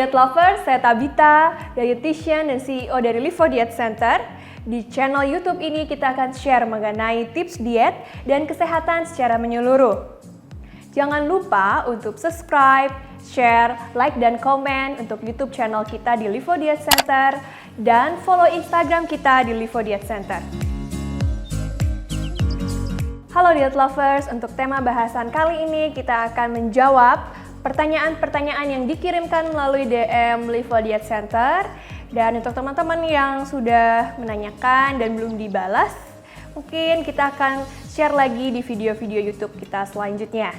Diet Lovers, saya Tabita, dietitian dan CEO dari Live for Diet Center. Di channel YouTube ini kita akan share mengenai tips diet dan kesehatan secara menyeluruh. Jangan lupa untuk subscribe, share, like, dan komen untuk YouTube channel kita di Live for Diet Center dan follow Instagram kita di Live for Diet Center. Halo Diet Lovers, untuk tema bahasan kali ini kita akan menjawab pertanyaan-pertanyaan yang dikirimkan melalui DM Live for Diet Center. Dan untuk teman-teman yang sudah menanyakan dan belum dibalas, mungkin kita akan share lagi di video-video YouTube kita selanjutnya.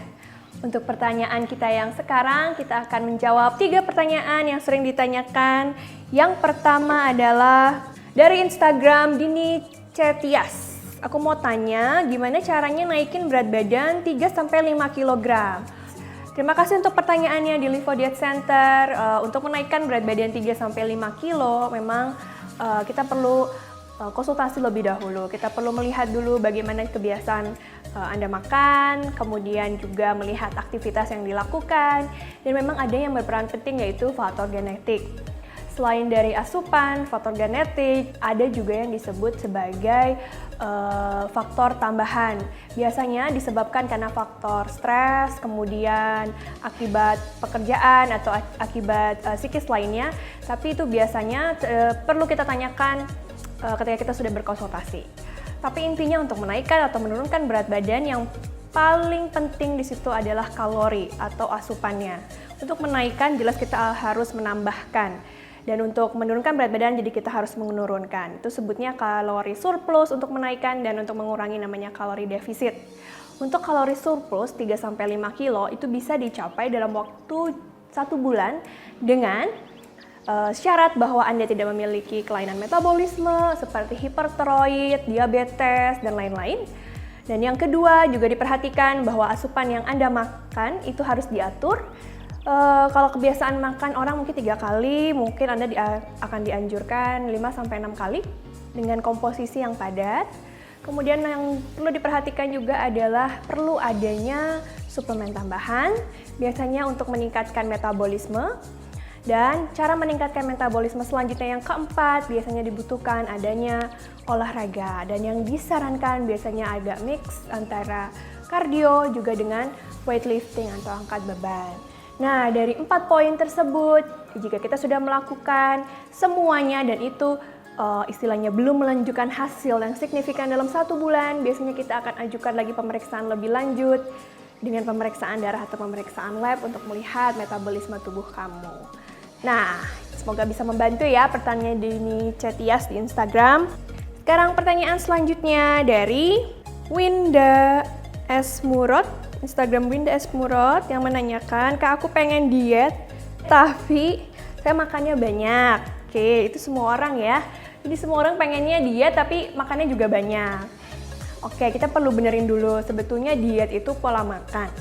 Untuk pertanyaan kita yang sekarang, kita akan menjawab 3 pertanyaan yang sering ditanyakan. Yang pertama adalah dari Instagram Dini Cetias. Aku mau tanya, gimana caranya naikin berat badan 3-5 kg? Terima kasih untuk pertanyaannya di Live for Diet Center. Untuk menaikkan berat badan 3-5 kilo, memang kita perlu konsultasi lebih dahulu. Kita perlu melihat dulu bagaimana kebiasaan Anda makan, kemudian juga melihat aktivitas yang dilakukan, dan memang ada yang berperan penting yaitu faktor genetik. Selain dari asupan, faktor genetik, ada juga yang disebut sebagai faktor tambahan. Biasanya disebabkan karena faktor stres, kemudian akibat pekerjaan atau akibat psikis lainnya. Tapi itu biasanya perlu kita tanyakan ketika kita sudah berkonsultasi. Tapi intinya untuk menaikkan atau menurunkan berat badan, yang paling penting di situ adalah kalori atau asupannya. Untuk menaikkan jelas kita harus menambahkan. Dan untuk menurunkan berat badan, jadi kita harus menurunkan. Itu sebutnya kalori surplus untuk menaikkan dan untuk mengurangi namanya kalori defisit. Untuk kalori surplus 3-5 kilo itu bisa dicapai dalam waktu 1 bulan dengan syarat bahwa Anda tidak memiliki kelainan metabolisme seperti hipertiroid, diabetes, dan lain-lain. Dan yang kedua juga diperhatikan bahwa asupan yang Anda makan itu harus diatur. Kalau kebiasaan makan orang mungkin 3 kali, mungkin Anda akan dianjurkan 5-6 kali dengan komposisi yang padat. Kemudian yang perlu diperhatikan juga adalah perlu adanya suplemen tambahan, biasanya untuk meningkatkan metabolisme. Dan cara meningkatkan metabolisme selanjutnya yang keempat, biasanya dibutuhkan adanya olahraga. Dan yang disarankan biasanya agak mix antara kardio juga dengan weightlifting atau angkat beban. Nah, dari 4 poin tersebut, jika kita sudah melakukan semuanya dan itu istilahnya belum menunjukkan hasil yang signifikan dalam 1 bulan, biasanya kita akan ajukan lagi pemeriksaan lebih lanjut dengan pemeriksaan darah atau pemeriksaan lab untuk melihat metabolisme tubuh kamu. Nah, semoga bisa membantu ya pertanyaan Dini Cetias di Instagram. Sekarang pertanyaan selanjutnya dari Winda S. Murad. Instagram Winda S. Murad yang menanyakan, Kak, aku pengen diet tapi saya makannya banyak. Oke, itu semua orang ya. Jadi semua orang pengennya diet tapi makannya juga banyak. Oke, kita perlu benerin dulu, sebetulnya diet itu pola makan.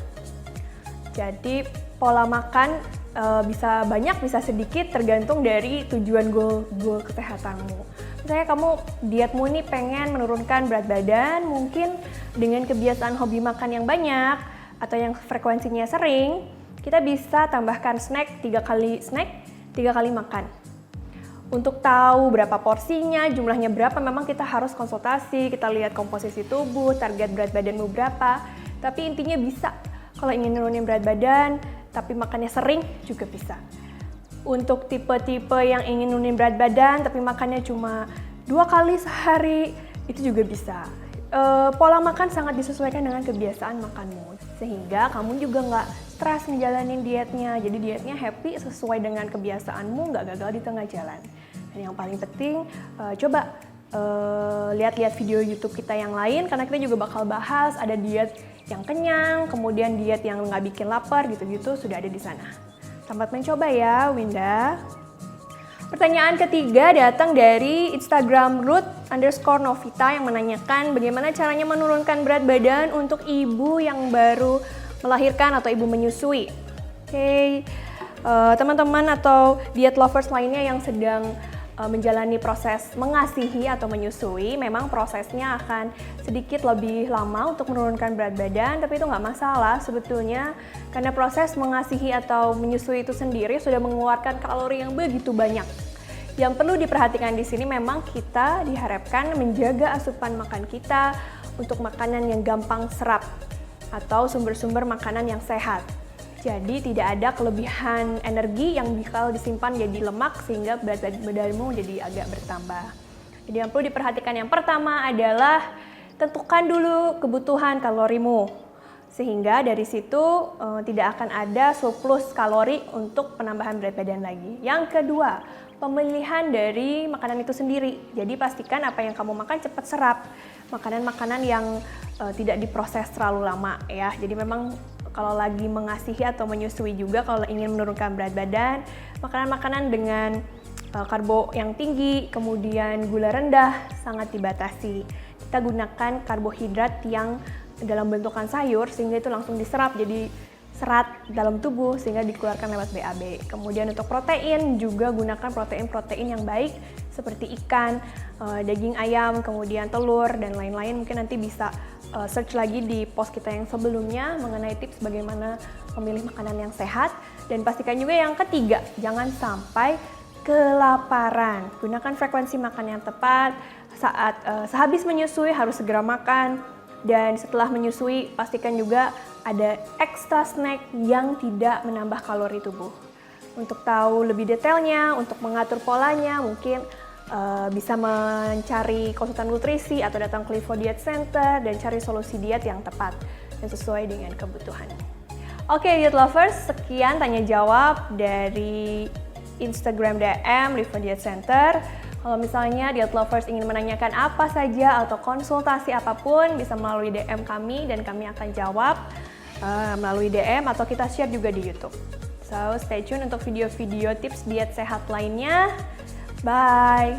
Jadi pola makan bisa banyak, bisa sedikit, tergantung dari tujuan goal kesehatanmu. Misalnya kamu dietmu nih pengen menurunkan berat badan, mungkin dengan kebiasaan hobi makan yang banyak atau yang frekuensinya sering, kita bisa tambahkan snack 3 kali snack, 3 kali makan. Untuk tahu berapa porsinya, jumlahnya berapa, memang kita harus konsultasi, kita lihat komposisi tubuh, target berat badanmu berapa. Tapi intinya bisa, kalau ingin nurunin berat badan, tapi makannya sering juga bisa. Untuk tipe-tipe yang ingin nurunin berat badan tapi makannya cuma 2 kali sehari, itu juga bisa. Pola makan sangat disesuaikan dengan kebiasaan makanmu, sehingga kamu juga nggak stres ngejalanin dietnya. Jadi dietnya happy sesuai dengan kebiasaanmu, nggak gagal di tengah jalan. Dan yang paling penting, coba lihat-lihat video YouTube kita yang lain, karena kita juga bakal bahas ada diet yang kenyang, kemudian diet yang nggak bikin lapar, gitu-gitu sudah ada di sana. Selamat mencoba ya, Winda. Pertanyaan ketiga datang dari Instagram Ruth_Novita yang menanyakan bagaimana caranya menurunkan berat badan untuk ibu yang baru melahirkan atau ibu menyusui. Oke, teman-teman atau diet lovers lainnya yang sedang menjalani proses mengasihi atau menyusui, memang prosesnya akan sedikit lebih lama untuk menurunkan berat badan, tapi itu nggak masalah sebetulnya, karena proses mengasihi atau menyusui itu sendiri sudah mengeluarkan kalori yang begitu banyak. Yang perlu diperhatikan di sini memang kita diharapkan menjaga asupan makan kita untuk makanan yang gampang serap atau sumber-sumber makanan yang sehat. Jadi tidak ada kelebihan energi yang bakal disimpan jadi lemak sehingga berat badanmu jadi agak bertambah. Jadi yang perlu diperhatikan yang pertama adalah tentukan dulu kebutuhan kalorimu. Sehingga dari situ tidak akan ada surplus kalori untuk penambahan berat badan lagi. Yang kedua, pemilihan dari makanan itu sendiri. Jadi pastikan apa yang kamu makan cepat serap. Makanan-makanan yang tidak diproses terlalu lama ya. Jadi memang kalau lagi mengasihi atau menyusui juga, kalau ingin menurunkan berat badan, makanan-makanan dengan karbo yang tinggi, kemudian gula rendah sangat dibatasi. Kita gunakan karbohidrat yang dalam bentukan sayur sehingga itu langsung diserap jadi serat dalam tubuh sehingga dikeluarkan lewat BAB. Kemudian untuk protein juga gunakan protein-protein yang baik seperti ikan, daging ayam, kemudian telur dan lain-lain. Mungkin nanti bisa search lagi di post kita yang sebelumnya mengenai tips bagaimana memilih makanan yang sehat. Dan pastikan juga yang ketiga, jangan sampai kelaparan. Gunakan frekuensi makan yang tepat. Saat sehabis menyusui harus segera makan. Dan setelah menyusui pastikan juga ada extra snack yang tidak menambah kalori tubuh. Untuk tahu lebih detailnya, untuk mengatur polanya, mungkin bisa mencari konsultan nutrisi atau datang ke Livo Diet Center dan cari solusi diet yang tepat dan sesuai dengan kebutuhan. Oke, diet lovers, sekian tanya jawab dari Instagram DM Livo Diet Center. Kalau misalnya diet lovers ingin menanyakan apa saja atau konsultasi apapun, bisa melalui DM kami dan kami akan jawab melalui DM atau kita share juga di YouTube. So, stay tune untuk video-video tips diet sehat lainnya. Bye!